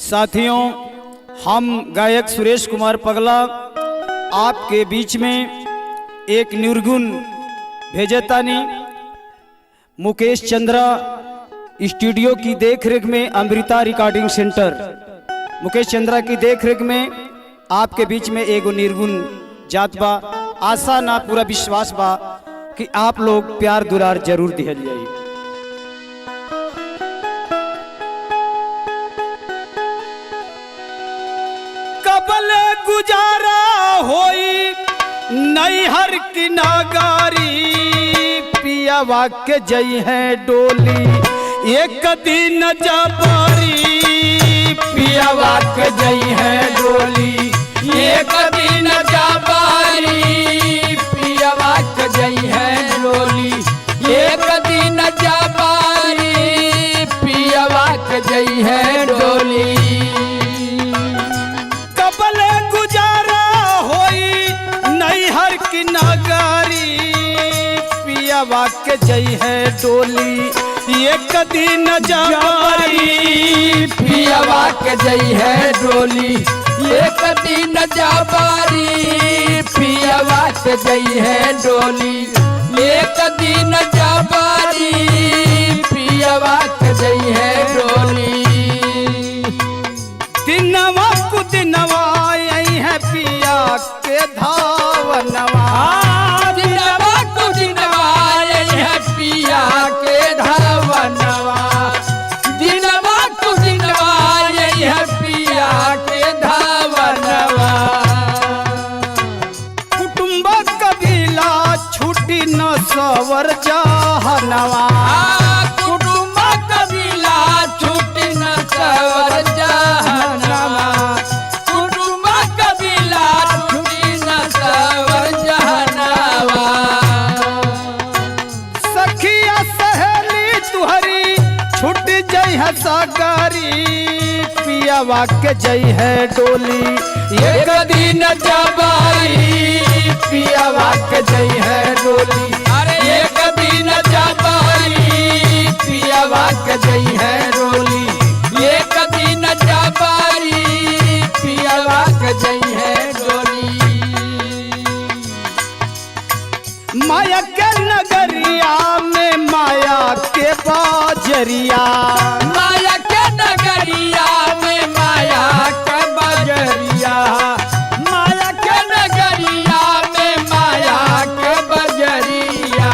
साथियों, हम गायक सुरेश कुमार पगला आपके बीच में एक निर्गुण भेजतानी। मुकेश चंद्रा स्टूडियो की देखरेख में अमृता रिकॉर्डिंग सेंटर, मुकेश चंद्रा की देखरेख में आपके बीच में एगो निर्गुण जात बा। आशा ना पूरा विश्वास बा कि आप लोग प्यार दुलार जरूर दिहल जाई। कबल गुजारा होई नैहर की नागारी, पिया वाक्य जई है डोली एक दिन जबारी, पिया वाक्य जई है डोली एक दिन जबारी, पिया वाक्य जई है डोली एक दिन जबारी, पिया वाक्य जई है डोली। कबल गुजारा होई नैहर की नागारी, पिया वाक्य जई है डोली एक दिन जबारी, पिया वाक्य जई है डोली एक दिन जबारी, पिया वाक्य जई है डोली एक दिन जबारी, पिया वाक्य जई है डोली। दिनवा को दिनवा यही है पिया के धावनवा, दिनवा को दिनवा यही है पिया के धावनवा, दिनवा को दिनवा यही है पिया के धावनवा। कुटुंब कबीला छुट्टी न सवर जहनवा, कुटुंब कबीला छुट्टी न सवर जहनवा, कुटुंब कबीला छुट्टी न सवर जहनवा। सखिया सहेली तुहरी छुट जई है सागारी, पिया वाक्य जई है डोली एक दिन जबारी, पिया वाक्य जई है डोली अरे एक दिन जबारी, पिया वाक्य जई है डोली एक दिन जबारी, पिया वाक्य जई है डोली। माया के नगरिया में माया के बाजरिया, माया के नगरिया में माया के बजरिया, माया के नगरिया में माया के बजरिया।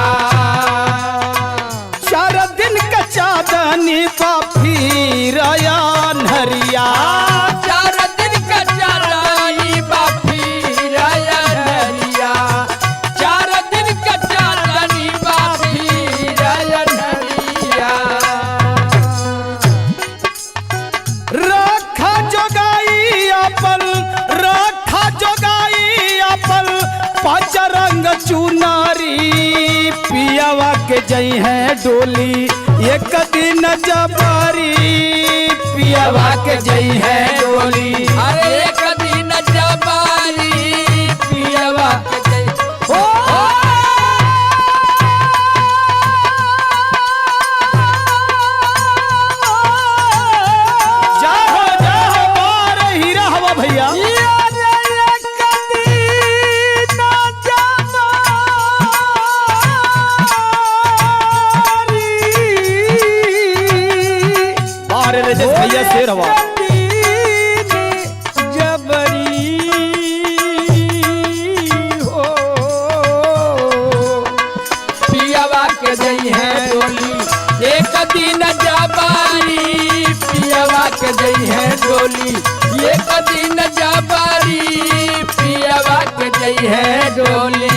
चार दिन का चांदनी बाफी रया नरिया, चार दिन का चांदनी बाफी रया नरिया, चार दिन का चांदनी बाफी रया नरिया। रखा जोगाई अपन, रखा जोगाई अपन पाँच रंग चुनारी, पियावा के जई है डोली एक दिन जबारी, पियावा के जई है डोली अरे एक दिन जबारी, पिया वाक्य जई हो। जाहो जाहो बार हीरा हवा भैया। बार रजत भैया शेर हवा। जबरी हो, पिया वाक्य जई है डोली एक दिन जबारी, पिया वाक्य जई है डोली एक दिन जबारी, पिया वाक्य जई है डोली।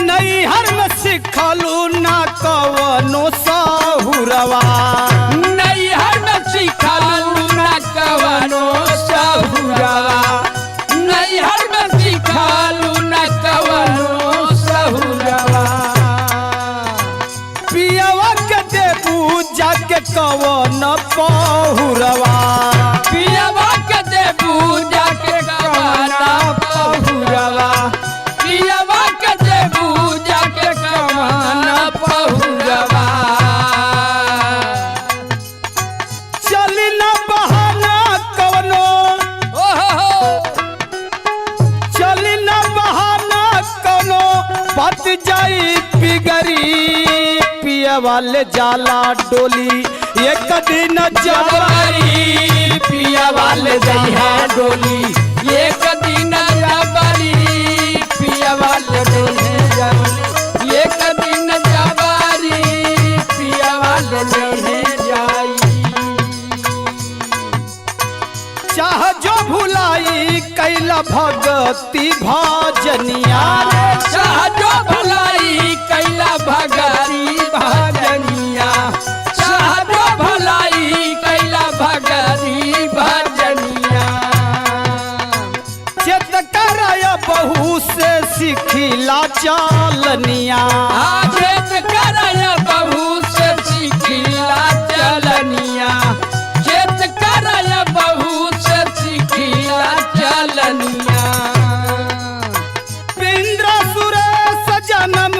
नैहर में सिखलू ना कवनो साहुरवा, नैहर में सिखलू न कवनो सहुरवा, नैहर में सिखलू न कवनो सहुरवा। पियावा के देबू जाके कवन पहुरवा, पिया वाक्य देबू जाके कवना पहुरवा, पिया वाक्य देबू जाके कवना पहुरवा। भुलाई पिगरी पिया वाले जाला डोली एक दिन जबारी पिया वाले जई है डोली एक दिन जबारी पिया वाले जई है डोली एक दिन जबारी पिया वाले जई है जाई चाह जो भुलाई कैला भगती भजनिया चाह जो भलाई कैला भगती भजनिया चाह जो भलाई कैला भगती भजनिया चेत कराय बहू से सिखिला चालनिया चेत कराय बहू से सिखिला चलनिया चेत कराय बहू से सिखिला चलनिया पिंद्र सुरेश जन्म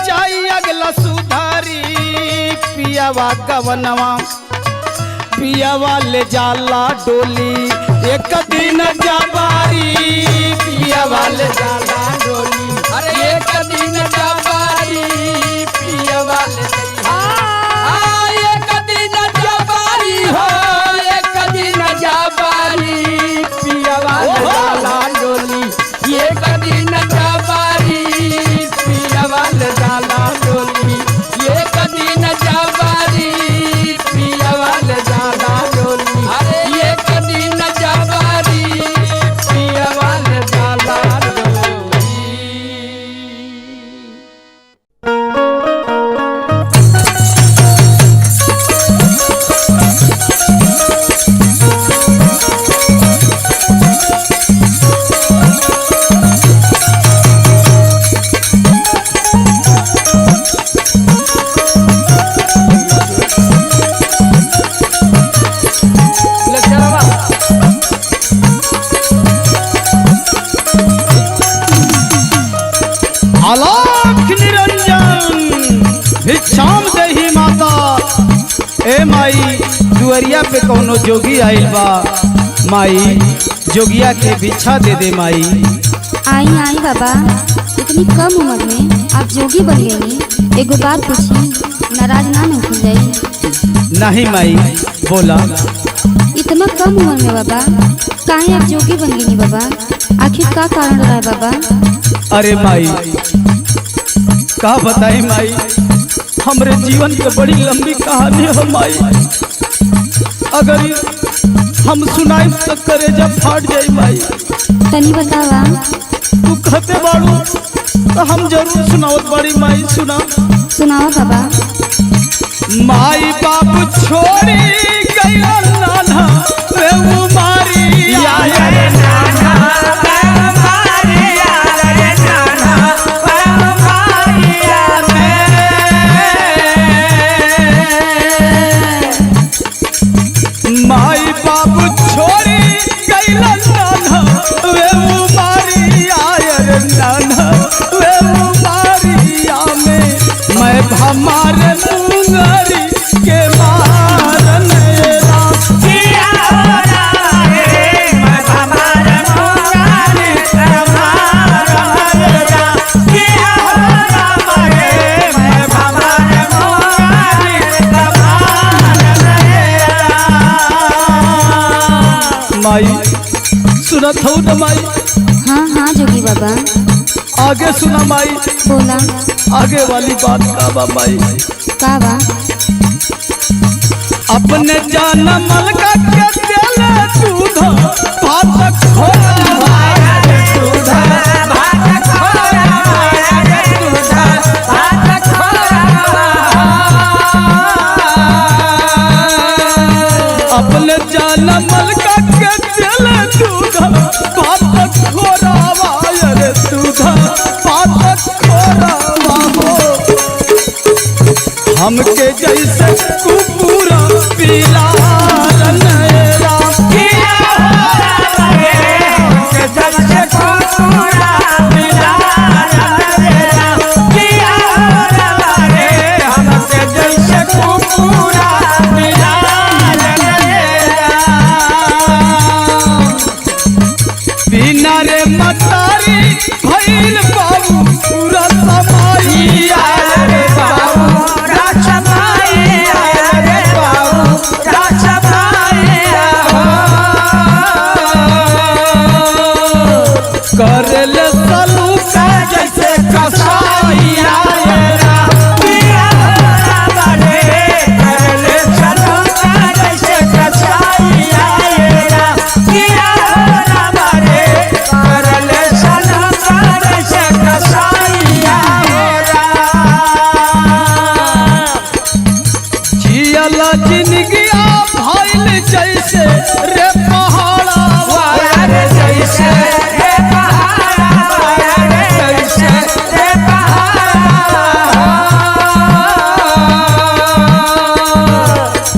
जाई अगला सुधारी पियावा गवनवा पियावा ले जाला डोली एक दिन जबारी पियावा ले जाला डोली अरे एक दिन जबारी पियावा ले एक दिन जबारी हो एक दिन जबारी पियावा ले जाला डोली एक दिन जबारी पियावा ले जाला डोली एक दिन जबारी पियावा ले जाला डोली अरे एक दिन जबारी पियावा ले जाला डोली आलोक निरंजन भिक्षाम देही माता ए माई दुअरिया पे कौनो जोगी आइल बा माई जोगिया के भिक्षा दे दे माई। आई आई बाबा, इतनी कम उम्र में आप जोगी बन गए। एगो बात पूछी, नाराज ना हो जाई? नहीं माई बोला। इतना कम उम्र में बाबा काहे आप जोगी बन गई बाबा? आखिर का कारण रहा है बाबा? अरे माई का बताई माई, हमरे जीवन के बड़ी लंबी कहानी है माई। अगर हम सुनाई तो करेजा फाट जाई माई। तनी बतावा। तू कहते बाड़ू तो हम जरूर सुनावत बड़ी माई। सुना सुनाओ बाबा। माई बाबू छोड़ी गया नाना रे उमारी माई बाबू छोड़ी गैला नाना वे उमारी आयर नाना वे उमारिया में मैं हमारे मुंगरी के मारन माई सुना था न माई। हाँ हाँ जोगी बाबा। आगे सुना माई। बोला। आगे वाली बात का बा माई? का बा? अपने जान मलका के देले दूध भात खोला अपने जान मलका के देले दूध भात खोरावा रे दूध भात खोरावा हो हमके जैसे कुपूरा पीला रनरा बिना रे मतारी भइल बाबू पूरा समाई जैसे रे पहाड़ा वायर जैसे रे पहाड़ा वायर जैसे रे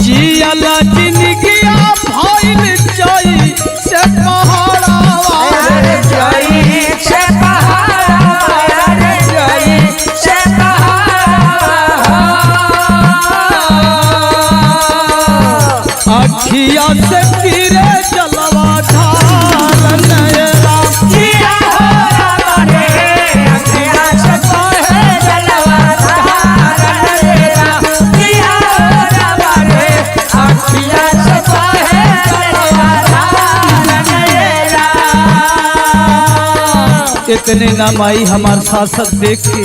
जियाला जिंदगिया भइल जाई से पहाड़ा वायर जैसे पहाड़ा वायर जैसे पहाड़ा अखिया से गिरे जलवा ढाल नयरा जिया हो रामा रे अखिया से बहे जलवा धार नयरा जिया हो रामा रे अखिया से बहे जलवा धार नयरा। इतने नाम आई हमार शासक देख के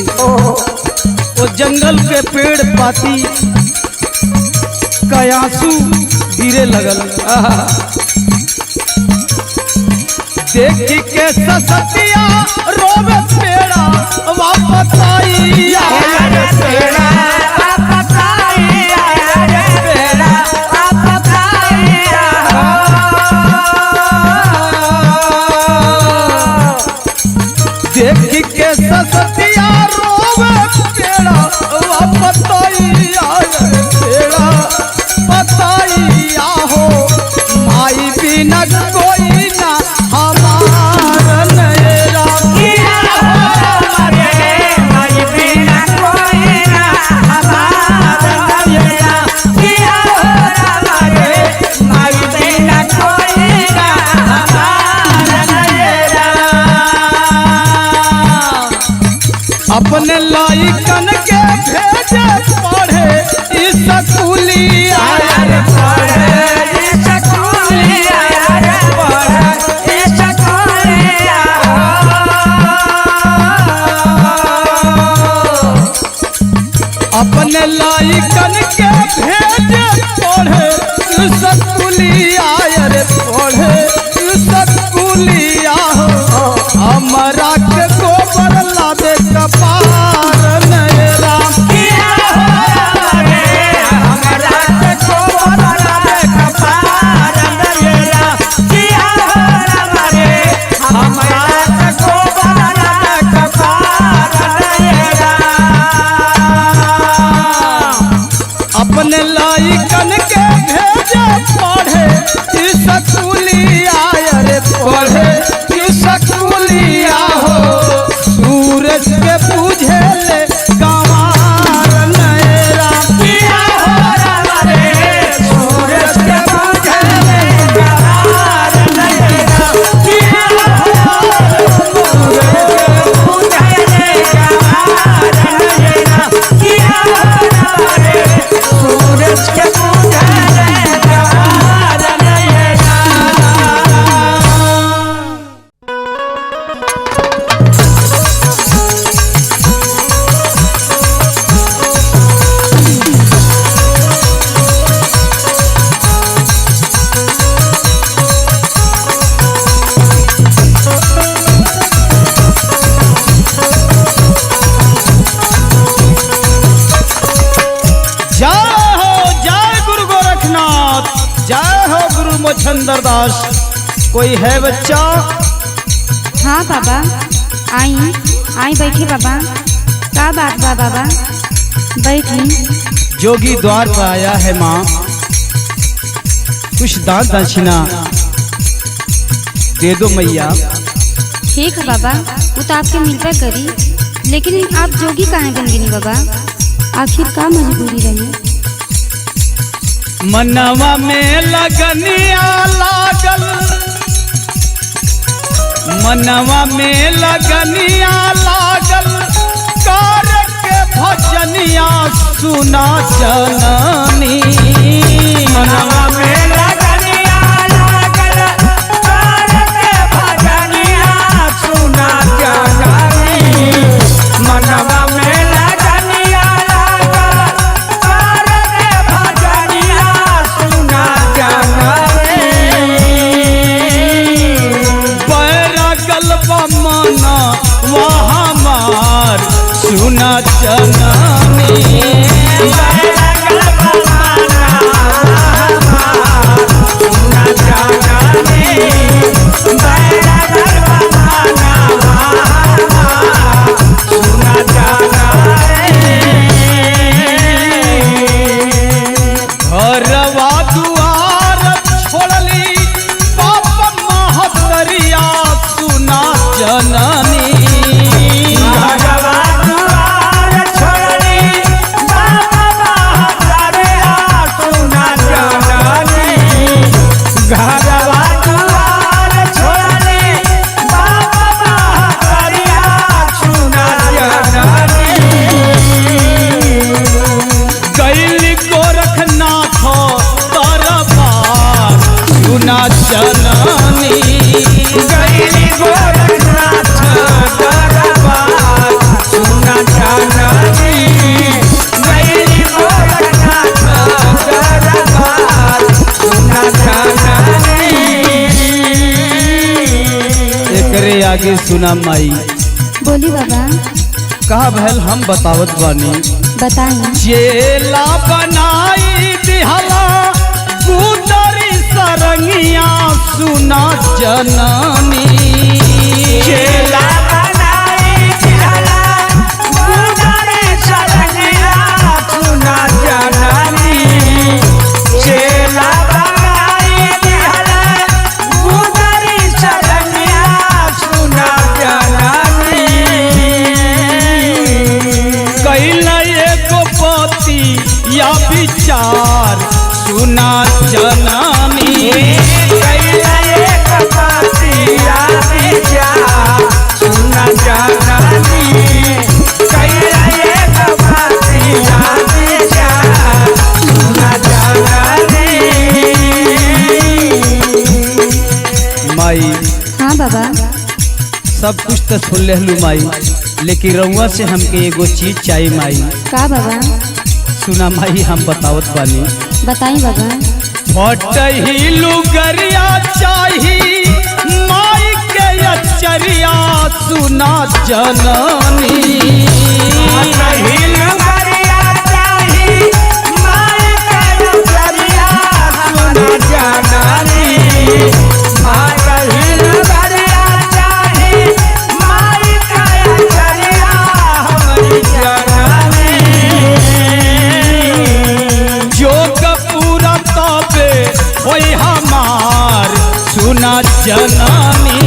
वो जंगल के पेड़ पाती कयासू गिरे लगल। देख के ससतिया रोवे पेड़ा वापस आई यार तेरा वापस आई यार तेरा वापस आई देख के ससतिया रोवे पेड़ा वापस आई पेड़ा बताइया हो माई बिना कोई ना हमार नयरा जिया हो रामा रे माई बिना कोई ना हमारा नयरा जिया हो रामा रे माई बिना कोई ना हमारा नयरा। अपने लाइकन के भेजे पढ़े इस स्कूलिया यार पढ़े इस स्कूलिया यार पढ़े इस स्कूलिया अपने लाइकन के भेजे पढ़े इस स्कूलिया रे पढ़े इस स्कूलिया हमारा के गोबर लादे कपार नयरा जिया हो रामा रे हमरा के गोबर लादे कपार नयरा जिया हो रामा रे हमरा के गोबर लादे कपार नयरा। अपने लाइकन के भेजे पढ़े इस स्कूलिया रे पढ़े इस स्कूलिया हो सूरज के पूझे ले गंवार नयरा जिया हो रामा रे सूरज के पूजे ले गंवार नयरा जिया हो सूरज के पूजे ले गंवार नयरा जिया हो रामा रे सूरज के पूजे ले गंवार नयरा। जय गुरु गोरखनाथ जय हो गुरु मोचंदर दास। कोई है बच्चा? हाँ बाबा, आई आई बैठे बाबा। का बात बा बाबा? बैठी। जोगी द्वार पर आया है माँ, कुछ दान दक्षिणा दे दो मैया। ठीक है बाबा, वो तो आपके मिलता करी, लेकिन आप जोगी काहे बन गई बाबा? आखिर का मजबूरी रही? मनवा में लगनिया लागल, मनवा में लगनिया लागल, कर के भजनिया सुना जननी। मनवा में लगनिया लागल, कर के भजनिया सुना जननी। मनवा में लगनिया लागल, कर के भजनिया सुना जननी। बैरगल बमना वहाँ मार सुना जननी। बैरगल बमना वहाँ मार सुना जननी गैली गोरखनाथ दरबार सुना जननी गैली गोरखनाथ दरबार सुना जननी। एकरे आगे सुना माई बोली बाबा। कहा भैल हम बतावत बानी। बताई। चेला बनाई दिहला कुदरी सरंगिया सुना जननी चेला बनाई दिहला कुदरी सरंगिया सुना जननी चेला बनाई दिहला कुदरी सरंगिया सुना जननी। कैला एगो पति या विचार सुना जननी कैला एक पतिया विचार सुना जननी कैला एक पतिया विचार सुना जननी। माई हाँ बाबा। सब कुछ तो सुन लेलू माई, लेकिन रउआ से हमके एगो चीज चाहिए माई। का बाबा? सुना माई हम बतावत बानी। बताई बाबा। फटही लुगरिया चाही माई के अचरिया सुना जननी होई हमार सुना जननी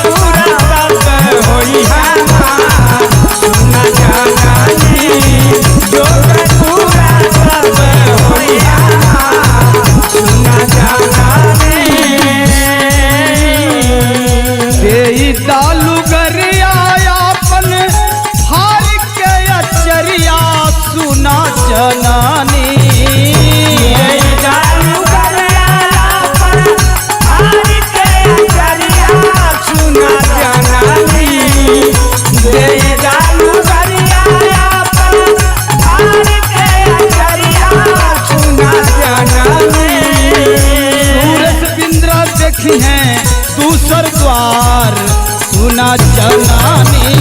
पूरा होई हमार सुना जननी जो पूरा होई हमार सुना जननी। देई दालू गरिया अपन हार के अचरिया सुना जननी देखी है दूसर द्वार सुना जननी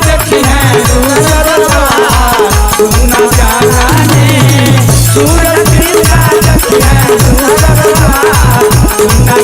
देखी है दूसर द्वार सुना जननी सूरज देखी है दूसर द्वार सुना